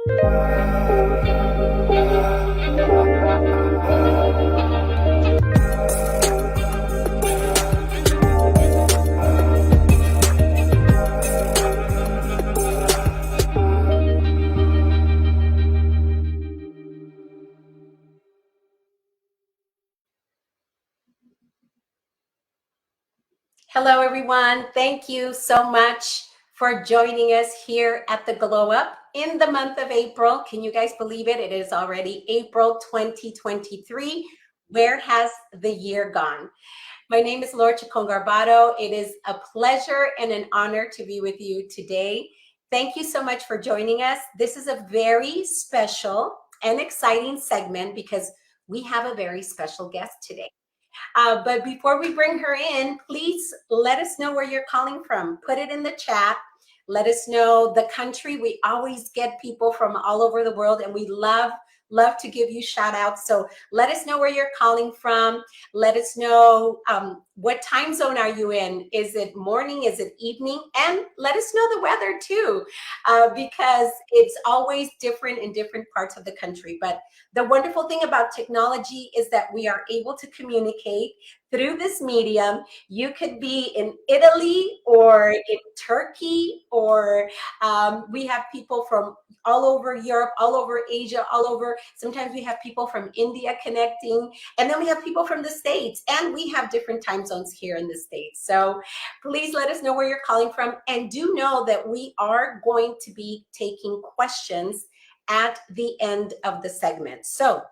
Hello, everyone. Thank you so much for joining us here at the Glow Up in the month of April. Can you guys believe it? It is already April 2023. Where has the year gone? My name is Laura Chacon-Garbato. It is a pleasure and an honor to be with you today. Thank you so much for joining us. This is a very special and exciting segment because we have a very special guest today. But before we bring her in, please let us know where you're calling from. Put it in the chat. Let us know the country. We always get people from all over the world, and we love to give you shout outs. So let us know where you're calling from. Let us know what time zone are you in? Is it morning? Is it evening? And let us know the weather too, because it's always different in different parts of the country. But the wonderful thing about technology is that we are able to communicate through this medium. You could be in Italy or in Turkey, or we have people from all over Europe, all over Asia, all over. Sometimes we have people from India connecting, and then we have people from the States, and we have different time zones here in the States. So please let us know where you're calling from, and do know that we are going to be taking questions at the end of the segment. So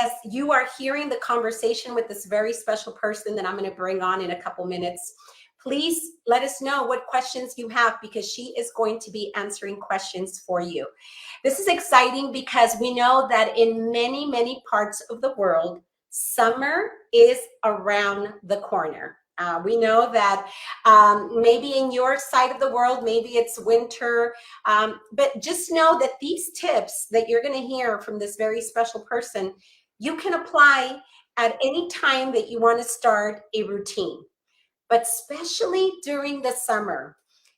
as you are hearing the conversation with this very special person that I'm going to bring on in a couple minutes, please let us know what questions you have, because she is going to be answering questions for you. This is exciting because we know that in many, many parts of the world, summer is around the corner. We know that maybe in your side of the world, maybe it's winter, but just know that these tips that you're going to hear from this very special person, you can apply at any time that you want to start a routine, but especially during the summer.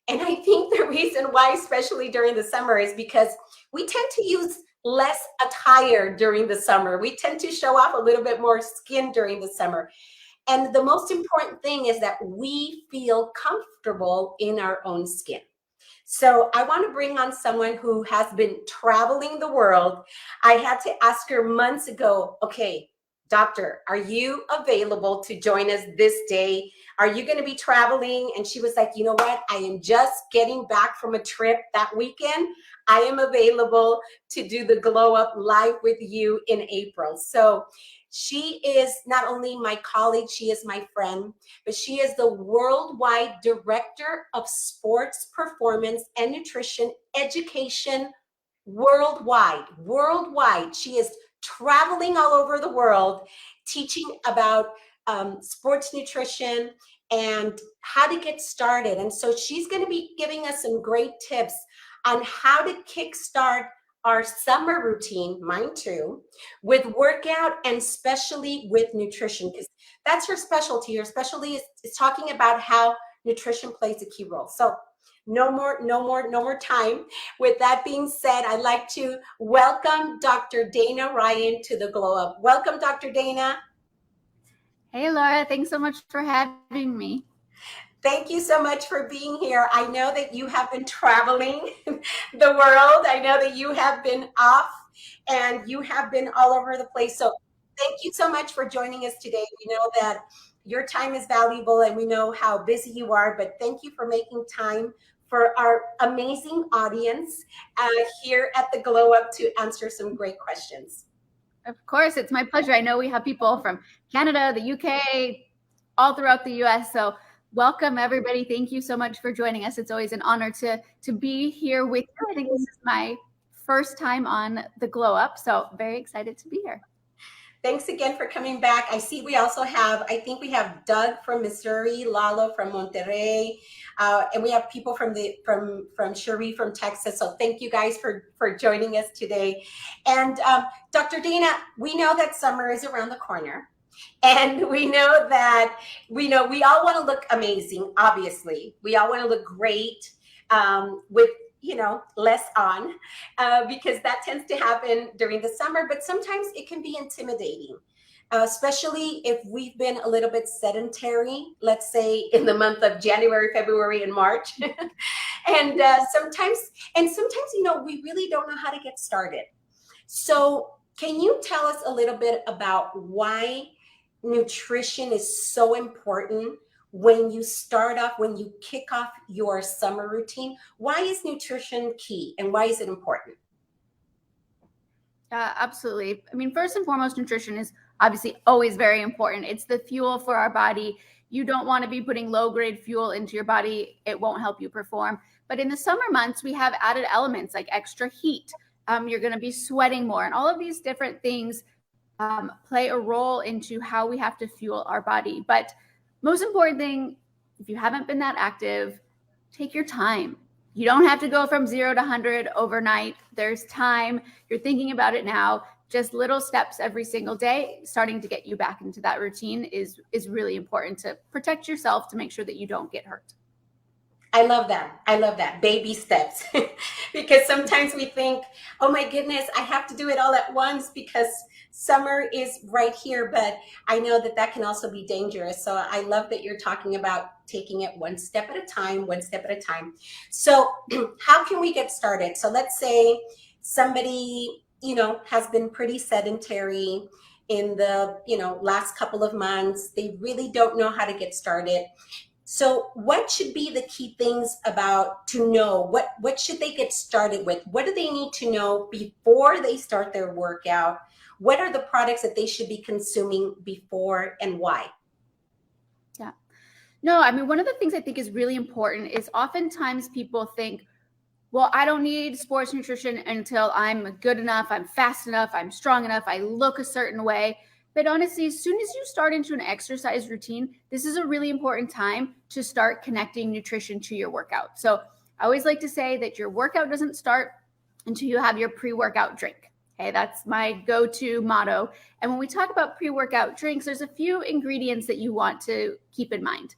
And I think the reason why, especially during the summer, is because we tend to use less attire during the summer. We tend to show off a little bit more skin during the summer. And the most important thing is that we feel comfortable in our own skin. So I want to bring on someone who has been traveling the world. I had to ask her months ago, okay, doctor, are you available to join us this day? Are you going to be traveling? And she was like, you know what? I am just getting back from a trip that weekend. I am available to do the Glow Up live with you in April. So she is not only my colleague, she is my friend, but she is the worldwide director of sports performance and nutrition education worldwide. She is traveling all over the world, teaching about sports nutrition and how to get started. And so she's going to be giving us some great tips on how to kickstart our summer routine, mine too, with workout and especially with nutrition, because that's her specialty. Her specialty is talking about how nutrition plays a key role. So no more time. With that being said, I'd like to welcome Dr. Dana Ryan to the Glow Up. Welcome, Dr. Dana. Hey, Laura, thanks so much for having me. Thank you so much for being here. I know that you have been traveling the world. I know that you have been off and you have been all over the place. So thank you so much for joining us today. We know that your time is valuable and we know how busy you are, but thank you for making time for our amazing audience here at the Glow Up to answer some great questions. Of course, it's my pleasure. I know we have people from Canada, the UK, all throughout the US. So welcome, everybody. Thank you so much for joining us. It's always an honor to be here with you. I think this is my first time on the Glow Up, so very excited to be here. Thanks again for coming back. I see we also have, I think we have Doug from Missouri, Lalo from Monterrey, and we have people from Cherie from Texas. So thank you guys for joining us today. And Dr. Dana, we know that summer is around the corner. And we know that, we all want to look amazing, obviously. We all want to look great with less on, because that tends to happen during the summer, but sometimes it can be intimidating. Especially if we've been a little bit sedentary, let's say in the month of January, February, and March. and sometimes, we really don't know how to get started. So can you tell us a little bit about why nutrition is so important when you kick off your summer routine? Why is nutrition key and why is it important? Absolutely. I mean, first and foremost, nutrition is obviously always very important. It's the fuel for our body. You don't want to be putting low-grade fuel into your body. It won't help you perform. But in the summer months, we have added elements like extra heat. You're going to be sweating more. And all of these different things play a role into how we have to fuel our body. But most important thing, if you haven't been that active, take your time. You don't have to go from 0 to 100 overnight. There's time. You're thinking about it now. Just little steps every single day, starting to get you back into that routine is really important to protect yourself, to make sure that you don't get hurt. I love that. Baby steps. Because sometimes we think, oh my goodness, I have to do it all at once because summer is right here. But I know that can also be dangerous. So I love that you're talking about taking it one step at a time. So how can we get started? So let's say somebody, has been pretty sedentary in the, last couple of months. They really don't know how to get started. So what should be the key things to know? What should they get started with? What do they need to know before they start their workout? What are the products that they should be consuming before and why? Yeah. No, I mean, one of the things I think is really important is oftentimes people think, well, I don't need sports nutrition until I'm good enough, I'm fast enough, I'm strong enough, I look a certain way. But honestly, as soon as you start into an exercise routine, this is a really important time to start connecting nutrition to your workout. So I always like to say that your workout doesn't start until you have your pre-workout drink. Okay, that's my go-to motto. And when we talk about pre-workout drinks, there's a few ingredients that you want to keep in mind.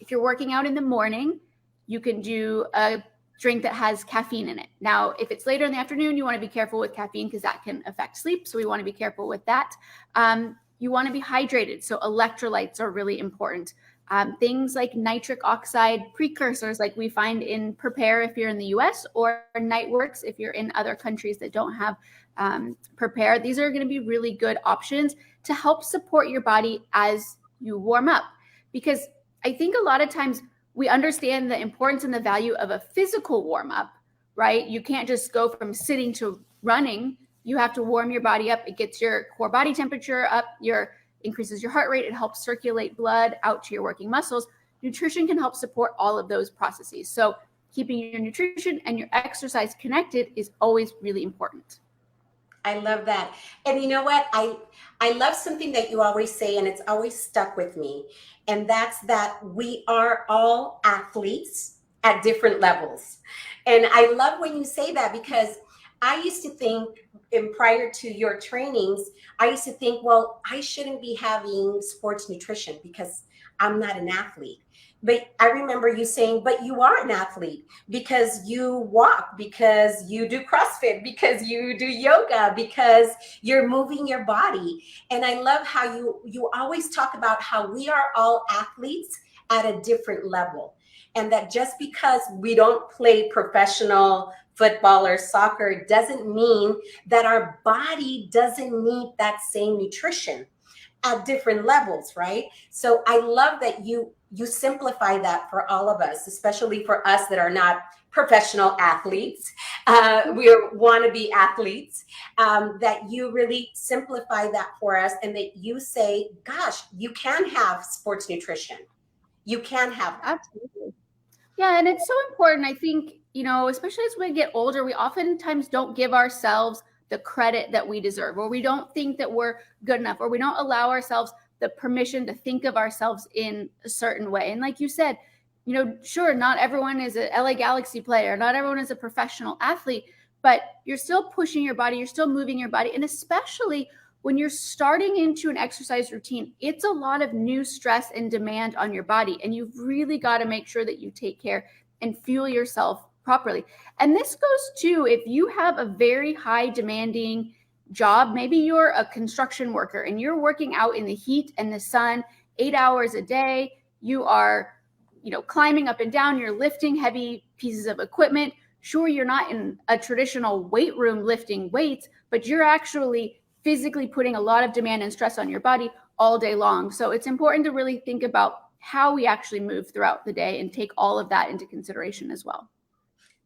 If you're working out in the morning, you can do a drink that has caffeine in it. Now, if it's later in the afternoon, you want to be careful with caffeine because that can affect sleep. So we want to be careful with that. You want to be hydrated. So electrolytes are really important. Things like nitric oxide precursors, like we find in Prepare if you're in the US, or Nightworks if you're in other countries that don't have Prepare. These are going to be really good options to help support your body as you warm up. Because I think a lot of times we understand the importance and the value of a physical warm up, right? You can't just go from sitting to running. You have to warm your body up. It gets your core body temperature up, increases your heart rate. It helps circulate blood out to your working muscles. Nutrition can help support all of those processes. So keeping your nutrition and your exercise connected is always really important. I love that. And you know what? I love something that you always say, and it's always stuck with me. And that's that we are all athletes at different levels. And I love when you say that, because I used to think, and prior to your trainings, I used to think, well, I shouldn't be having sports nutrition because I'm not an athlete. But I remember you saying, but you are an athlete because you walk, because you do CrossFit, because you do yoga, because you're moving your body. And I love how you always talk about how we are all athletes at a different level. And that just because we don't play professional football or soccer doesn't mean that our body doesn't need that same nutrition at different levels, right? So I love that you simplify that for all of us, especially for us that are not professional athletes. We are wannabe athletes, that you really simplify that for us, and that you say, gosh, you can have sports nutrition. You can have that. Absolutely. Yeah, and it's so important. I think, especially as we get older, we oftentimes don't give ourselves the credit that we deserve, or we don't think that we're good enough, or we don't allow ourselves the permission to think of ourselves in a certain way. And like you said, sure, not everyone is a LA Galaxy player, not everyone is a professional athlete, but you're still pushing your body, you're still moving your body. And especially when you're starting into an exercise routine, it's a lot of new stress and demand on your body. And you've really got to make sure that you take care and fuel yourself properly. And this goes to if you have a very high demanding job, maybe you're a construction worker and you're working out in the heat and the sun 8 hours a day, you are, climbing up and down, you're lifting heavy pieces of equipment. Sure, you're not in a traditional weight room lifting weights, but you're actually physically putting a lot of demand and stress on your body all day long. So it's important to really think about how we actually move throughout the day and take all of that into consideration as well.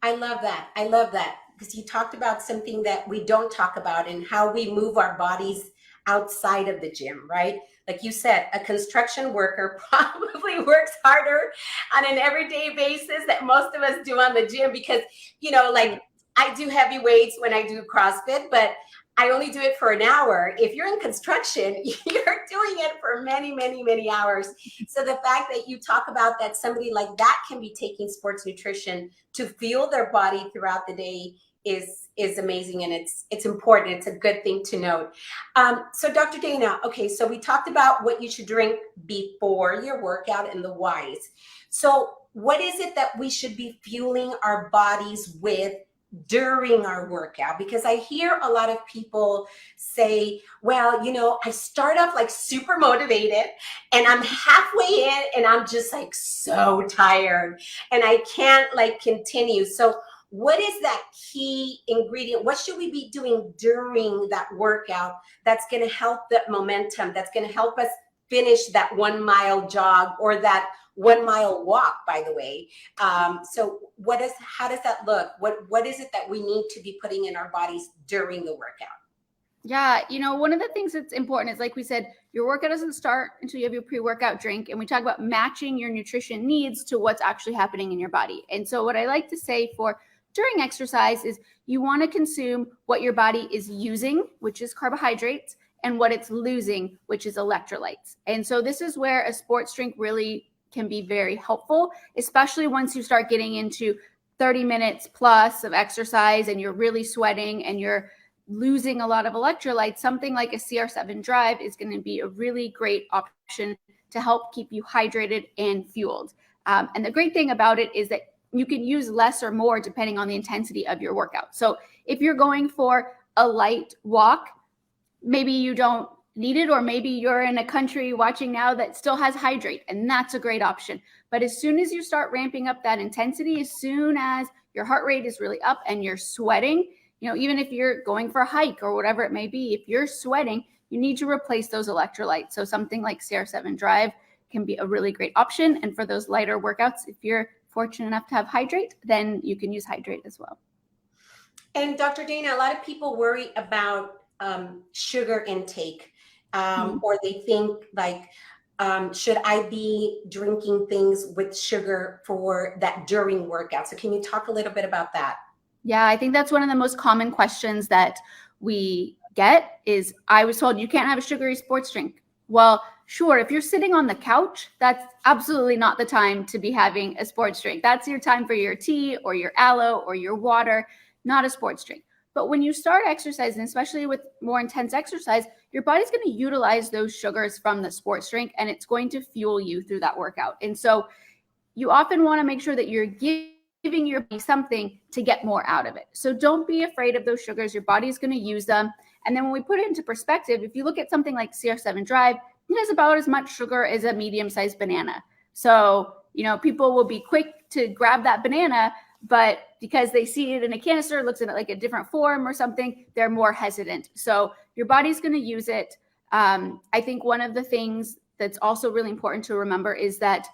I love that. I love that, because you talked about something that we don't talk about, and how we move our bodies outside of the gym, right? Like you said, a construction worker probably works harder on an everyday basis that most of us do on the gym, because, like I do heavy weights when I do CrossFit, but I only do it for an hour. If you're in construction, you're doing it for many, many, many hours. So the fact that you talk about that somebody like that can be taking sports nutrition to fuel their body throughout the day is amazing, and it's important. It's a good thing to note. So Dr. Dana, okay, so we talked about what you should drink before your workout and the whys. So what is it that we should be fueling our bodies with during our workout? Because I hear a lot of people say, well, I start off like super motivated and I'm halfway in and I'm just like so tired and I can't like continue. So what is that key ingredient? What should we be doing during that workout that's going to help that momentum, that's going to help us finish that 1 mile jog or that 1 mile walk, by the way? So how does that look? What is it that we need to be putting in our bodies during the workout? Yeah, one of the things that's important is, like we said, your workout doesn't start until you have your pre-workout drink. And we talk about matching your nutrition needs to what's actually happening in your body. And so what I like to say for during exercise is you want to consume what your body is using, which is carbohydrates, and what it's losing, which is electrolytes. And so this is where a sports drink really can be very helpful, especially once you start getting into 30 minutes plus of exercise and you're really sweating and you're losing a lot of electrolytes. Something like a CR7 Drive is going to be a really great option to help keep you hydrated and fueled. And the great thing about it is that you can use less or more depending on the intensity of your workout. So if you're going for a light walk, maybe you don't need it, or maybe you're in a country watching now that still has hydrate, and that's a great option. But as soon as you start ramping up that intensity, as soon as your heart rate is really up and you're sweating, even if you're going for a hike or whatever it may be, if you're sweating, you need to replace those electrolytes. So something like CR7 Drive can be a really great option. And for those lighter workouts, if you're fortunate enough to have hydrate, then you can use hydrate as well. And Dr. Dana, a lot of people worry about sugar intake, or they think like, should I be drinking things with sugar for that during workout? So can you talk a little bit about that? Yeah, I think that's one of the most common questions that we get is, I was told you can't have a sugary sports drink. Well, sure, if you're sitting on the couch, that's absolutely not the time to be having a sports drink. That's your time for your tea or your aloe or your water, not a sports drink. But when you start exercising, especially with more intense exercise, your body's going to utilize those sugars from the sports drink, and it's going to fuel you through that workout. And so you often want to make sure that you're giving your body something to get more out of it. So don't be afraid of those sugars. Your body's going to use them. And then when we put it into perspective, if you look at something like CR7 Drive, it has about as much sugar as a medium-sized banana. So, people will be quick to grab that banana, but because they see it in a canister, it looks in it like a different form or something, they're more hesitant. So your body's going to use it. I think one of the things that's also really important to remember is that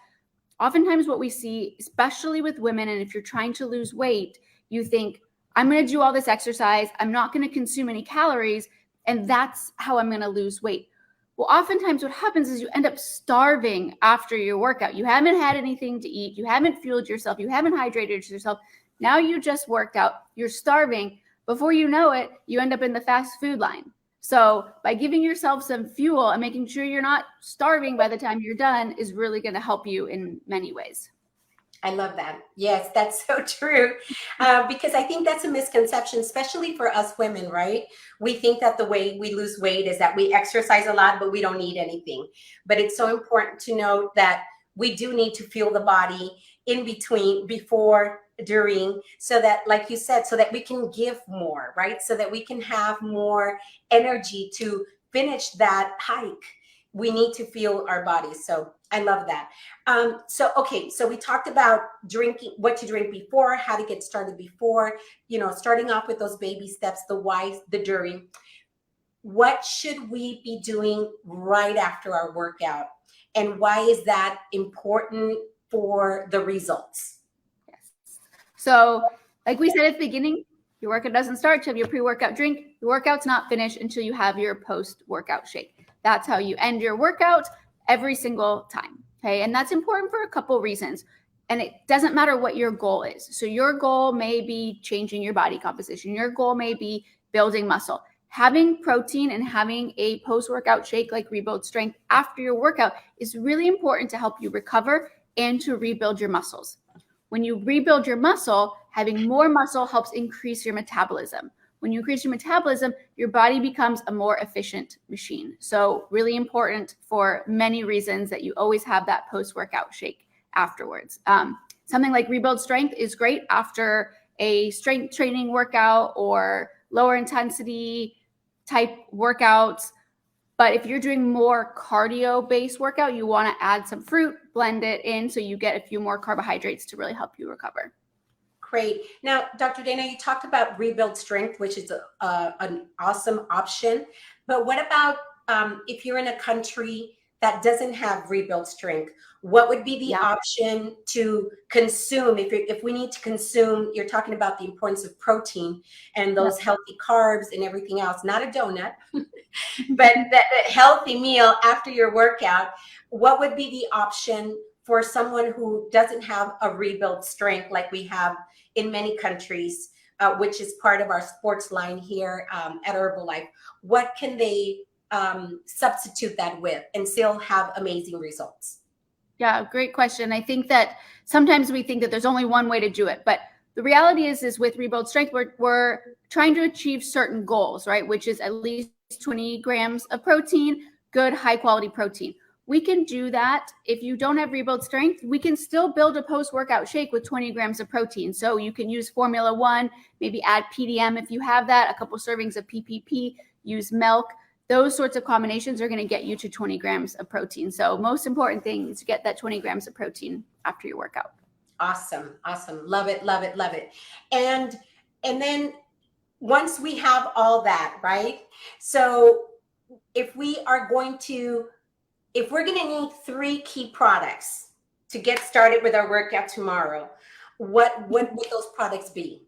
oftentimes what we see, especially with women, and if you're trying to lose weight, you think, I'm going to do all this exercise, I'm not going to consume any calories, and that's how I'm going to lose weight. Well, oftentimes what happens is you end up starving after your workout. You haven't had anything to eat. You haven't fueled yourself. You haven't hydrated yourself. Now you just worked out. You're starving. Before you know it, you end up in the fast food line. So by giving yourself some fuel and making sure you're not starving by the time you're done is really going to help you in many ways. I love that. Yes, that's so true. Because I think that's a misconception, especially for us women, right? We think that the way we lose weight is that we exercise a lot, but we don't need anything. But it's so important to note that we do need to fuel the body. in between, before, during, so that, like you said, so that we can give more, right? So that we can have more energy to finish that hike. We need to fuel our bodies. So I love that. Okay, so we talked about drinking, what to drink before, how to get started before, starting off with those baby steps, the why, the during. What should we be doing right after our workout? And why is that important for the results? Yes. So like we said at the beginning, your workout doesn't start till you have your pre-workout drink. Your workout's not finished until you have your post-workout shake. That's how you end your workout every single time. Okay. And that's important for a couple reasons. And it doesn't matter what your goal is. So your goal may be changing your body composition. Your goal may be building muscle. Having protein and having a post-workout shake like Rebuild Strength after your workout is really important to help you recover and to rebuild your muscles. When you rebuild your muscle, having more muscle helps increase your metabolism. When you increase your metabolism, your body becomes a more efficient machine. So really important for many reasons that you always have that post-workout shake afterwards. Something like Rebuild Strength is great after a strength training workout or lower intensity type workouts. But if you're doing more cardio-based workout, you want to add some fruit, blend it in so you get a few more carbohydrates to really help you recover. Great. Now, Dr. Dana, you talked about Rebuild Strength, which is an awesome option. But what about if you're in a country that doesn't have Rebuild Strength? What would be the option to consume if we need to consume? You're talking about the importance of protein and those healthy carbs and everything else, not a donut, but that healthy meal after your workout. What would be the option for someone who doesn't have a Rebuild Strength like we have in many countries, which is part of our sports line here at Herbalife? What can they substitute that with and still have amazing results? Yeah, great question. I think that sometimes we think that there's only one way to do it, but the reality is with Rebuild Strength, we're trying to achieve certain goals, right? Which is at least 20 grams of protein, good high quality protein. We can do that. If you don't have Rebuild Strength, we can still build a post-workout shake with 20 grams of protein. So you can use Formula 1, maybe add PDM if you have that, a couple servings of PPP, use milk. Those sorts of combinations are going to get you to 20 grams of protein. So most important thing is to get that 20 grams of protein after your workout. Awesome. Awesome. Love it. Love it. Love it. And then once we have all that, right? So if we're going to need 3 key products to get started with our workout tomorrow, what would those products be?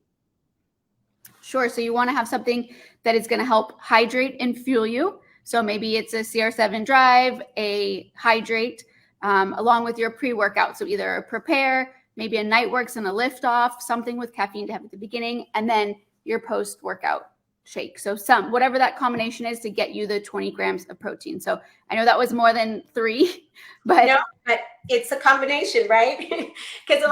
Sure. So you want to have something that is going to help hydrate and fuel you. So maybe it's a CR7 drive, a hydrate, along with your pre-workout. So either a prepare, maybe a night works and a lift off, something with caffeine to have at the beginning, and then your post-workout shake. So whatever that combination is to get you the 20 grams of protein. So I know that was more than 3, but no, but it's a combination, right? Because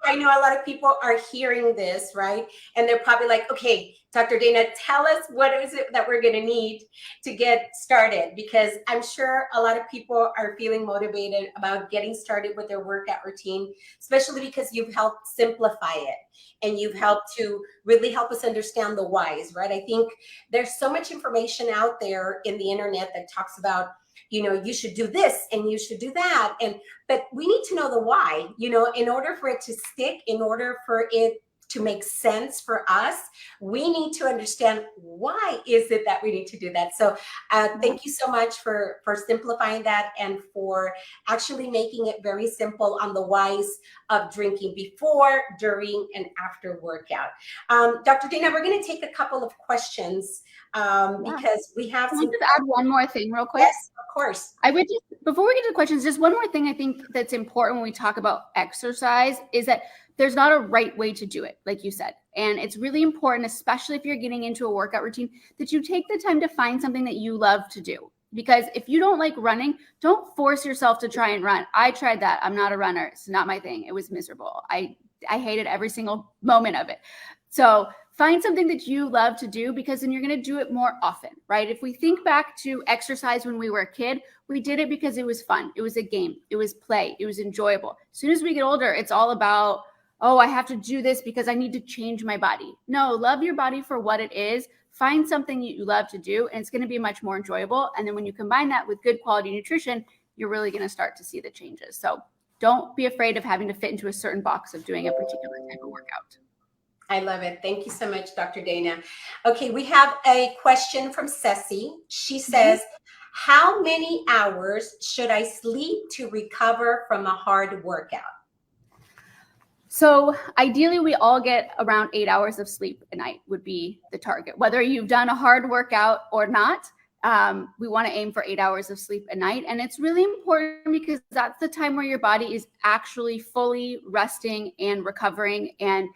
I know a lot of people are hearing this, right? And they're probably like, okay, Dr. Dana, tell us what is it that we're going to need to get started? Because I'm sure a lot of people are feeling motivated about getting started with their workout routine, especially because you've helped simplify it and you've helped to really help us understand the whys, right? I think there's so much information out there in the internet that talks about, you should do this and you should do that. But we need to know the why, in order for it to stick, in order for it to make sense for us, we need to understand why is it that we need to do that. So thank you so much for simplifying that and for actually making it very simple on the whys of drinking before, during, and after workout. Dr. Dana, we're going to take a couple of questions because we have Can I just add one more thing real quick? Yes, of course. I would just, before we get to the questions, just one more thing I think that's important when we talk about exercise is that there's not a right way to do it, like you said. And it's really important, especially if you're getting into a workout routine, that you take the time to find something that you love to do. Because if you don't like running, don't force yourself to try and run. I tried that. I'm not a runner. It's not my thing. It was miserable. I hated every single moment of it. So find something that you love to do, because then you're going to do it more often, right? If we think back to exercise when we were a kid, we did it because it was fun. It was a game. It was play. It was enjoyable. As soon as we get older, it's all about, oh, I have to do this because I need to change my body. No, love your body for what it is. Find something you love to do, and it's going to be much more enjoyable. And then when you combine that with good quality nutrition, you're really going to start to see the changes. So don't be afraid of having to fit into a certain box of doing a particular type of workout. I love it. Thank you so much, Dr. Dana. Okay, we have a question from Ceci. She says, how many hours should I sleep to recover from a hard workout? So ideally, we all get around 8 hours of sleep a night would be the target. Whether you've done a hard workout or not, we want to aim for 8 hours of sleep a night. And it's really important because that's the time where your body is actually fully resting and recovering and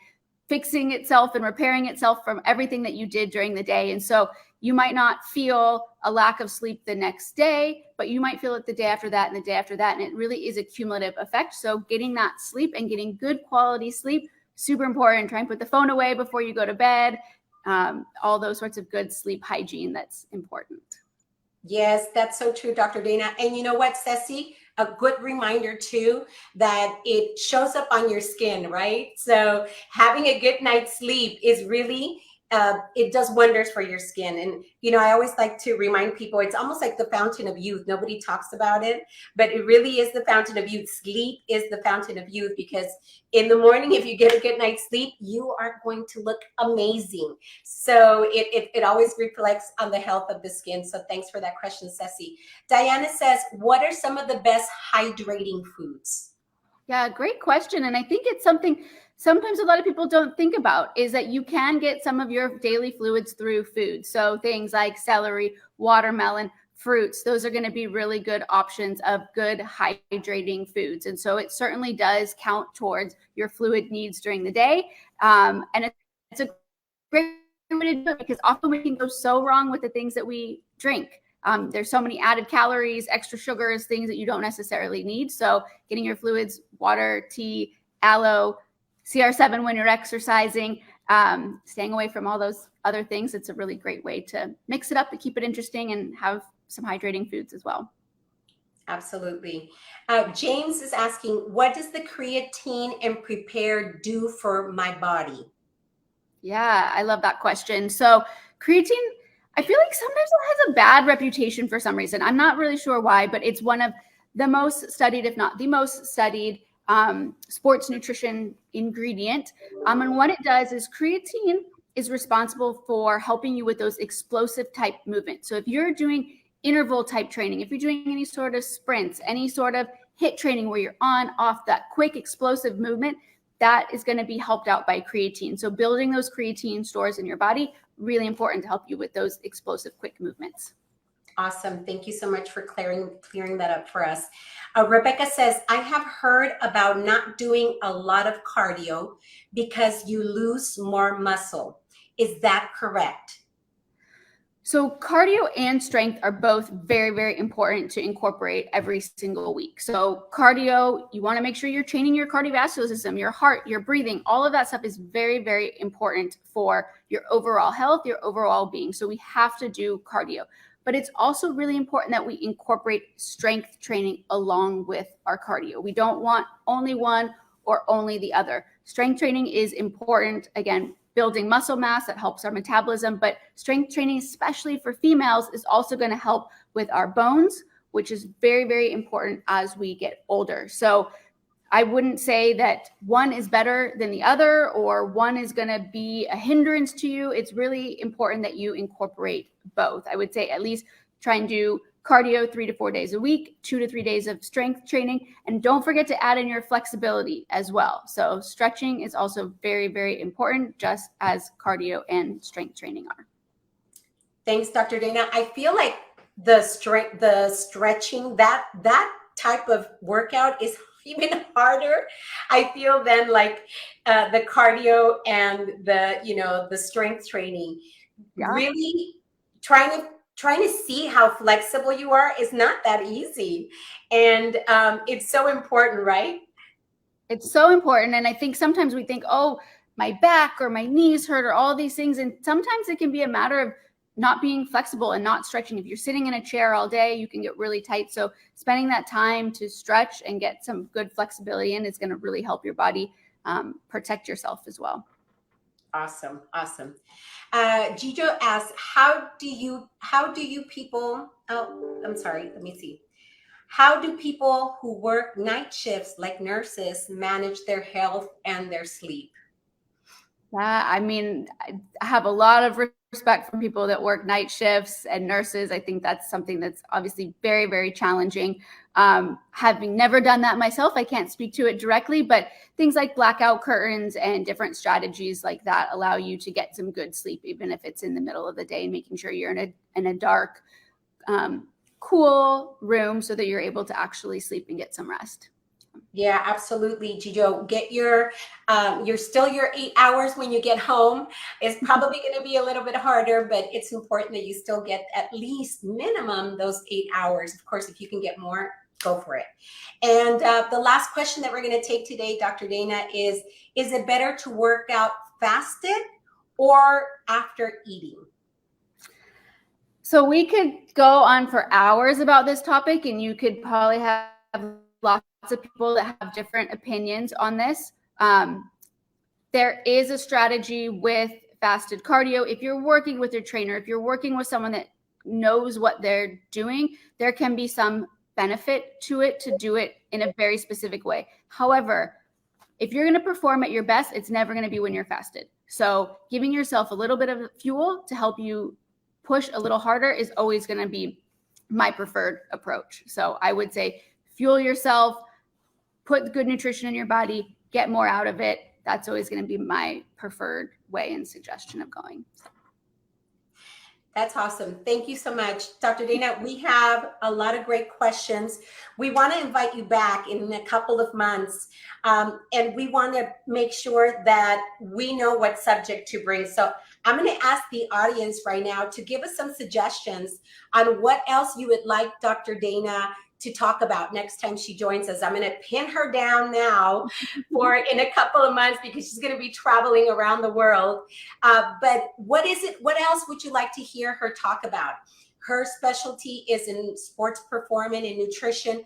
fixing itself and repairing itself from everything that you did during the day. And so you might not feel a lack of sleep the next day, but you might feel it the day after that and the day after that. And it really is a cumulative effect. So getting that sleep and getting good quality sleep, super important. Try and put the phone away before you go to bed. All those sorts of good sleep hygiene, that's important. Yes, that's so true, Dr. Dana. And you know what, Ceci? A good reminder too, that it shows up on your skin, right? So having a good night's sleep is really, it does wonders for your skin. And, you know, I always like to remind people, it's almost like the fountain of youth. Nobody talks about it, but it really is the fountain of youth. Sleep is the fountain of youth, because in the morning, if you get a good night's sleep, you are going to look amazing. So it always reflects on the health of the skin. So thanks for that question, Ceci. Diana says, what are some of the best hydrating foods? Yeah, great question. And I think it's something sometimes a lot of people don't think about, is that you can get some of your daily fluids through food. So things like celery, watermelon, fruits, those are going to be really good options of good hydrating foods. And so it certainly does count towards your fluid needs during the day. And it's a great way to do it, because often we can go so wrong with the things that we drink. There's so many added calories, extra sugars, things that you don't necessarily need. So getting your fluids, water, tea, aloe, CR7 when you're exercising, staying away from all those other things. It's a really great way to mix it up to keep it interesting and have some hydrating foods as well. Absolutely. James is asking, what does the creatine and Prepare do for my body? Yeah, I love that question. So creatine, I feel like sometimes it has a bad reputation for some reason. I'm not really sure why, but it's one of the most studied, if not the most studied, sports nutrition ingredient. And what it does is creatine is responsible for helping you with those explosive type movements. So if you're doing interval type training, if you're doing any sort of sprints, any sort of HIIT training where you're on, off, that quick explosive movement, that is going to be helped out by creatine. So building those creatine stores in your body, really important to help you with those explosive quick movements. Awesome. Thank you so much for clearing that up for us. Rebecca says, I have heard about not doing a lot of cardio because you lose more muscle. Is that correct? So cardio and strength are both very, very important to incorporate every single week. So cardio, you want to make sure you're training your cardiovascular system, your heart, your breathing, all of that stuff is very, very important for your overall health, your overall being. So we have to do cardio. But it's also really important that we incorporate strength training along with our cardio. We don't want only one or only the other. Strength training is important, again, building muscle mass that helps our metabolism, but strength training, especially for females, is also going to help with our bones, which is very, very important as we get older. So I wouldn't say that one is better than the other, or one is going to be a hindrance to you. It's really important that you incorporate both. I would say at least try and do cardio 3 to 4 days a week, 2 to 3 days of strength training, and don't forget to add in your flexibility as well. So stretching is also very, very important, just as cardio and strength training are. Thanks, Dr. Dana. I feel like the stretching, that type of workout is even harder, I feel, than like the cardio and the strength training. Yeah. Really trying to see how flexible you are is not that easy. And it's so important, right? It's so important. And I think sometimes we think, oh, my back or my knees hurt or all these things. And sometimes it can be a matter of not being flexible and not stretching. If you're sitting in a chair all day, you can get really tight. So spending that time to stretch and get some good flexibility in is going to really help your body protect yourself as well. Awesome. Awesome. Gijo asks, how do you people, oh, I'm sorry, let me see. How do people who work night shifts like nurses manage their health and their sleep? I mean, I have a lot of respect for people that work night shifts and nurses. I think that's something that's obviously very, very challenging. Having never done that myself, I can't speak to it directly, but things like blackout curtains and different strategies like that allow you to get some good sleep, even if it's in the middle of the day, and making sure you're in a dark, cool room so that you're able to actually sleep and get some rest. Yeah, absolutely, Gijo. Get your 8 hours when you get home. It's probably going to be a little bit harder, but it's important that you still get at least minimum those 8 hours. Of course, if you can get more, go for it. And the last question that we're going to take today, Dr. Dana, is it better to work out fasted or after eating? So we could go on for hours about this topic, and you could probably have lots of people that have different opinions on this. There is a strategy with fasted cardio. If you're working with your trainer, if you're working with someone that knows what they're doing, there can be some benefit to it to do it in a very specific way. However, if you're going to perform at your best, it's never going to be when you're fasted. So giving yourself a little bit of fuel to help you push a little harder is always going to be my preferred approach. So I would say fuel yourself, put good nutrition in your body, get more out of it. That's always going to be my preferred way and suggestion of going. That's awesome. Thank you so much, Dr. Dana. We have a lot of great questions. We want to invite you back in a couple of months, and we want to make sure that we know what subject to bring. So I'm going to ask the audience right now to give us some suggestions on what else you would like Dr. Dana to talk about next time she joins us. I'm going to pin her down now for in a couple of months because she's going to be traveling around the world. But what else would you like to hear her talk about? Her specialty is in sports performance and nutrition.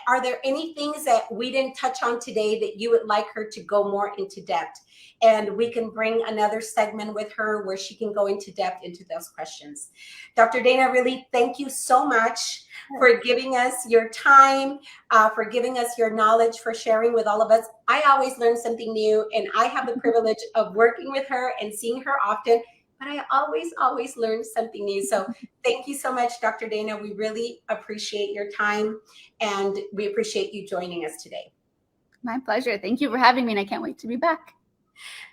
Are there any things that we didn't touch on today that you would like her to go more into depth? And we can bring another segment with her where she can go into depth into those questions. Dr. Dana, really, thank you so much for giving us your time, for giving us your knowledge, for sharing with all of us. I always learn something new, and I have the privilege of working with her and seeing her often, but I always learn something new. So thank you so much, Dr. Dana. We really appreciate your time, and we appreciate you joining us today. My pleasure. Thank you for having me, and I can't wait to be back.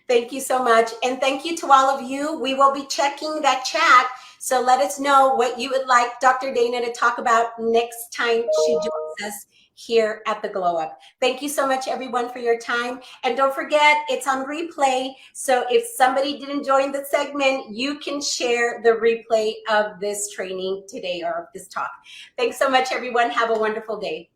Thank you so much. And thank you to all of you. We will be checking that chat. So let us know what you would like Dr. Dana to talk about next time she joins us here at the Glow Up. Thank you so much, everyone, for your time. And don't forget, it's on replay. So if somebody didn't join the segment, you can share the replay of this training today or of this talk. Thanks so much, everyone. Have a wonderful day.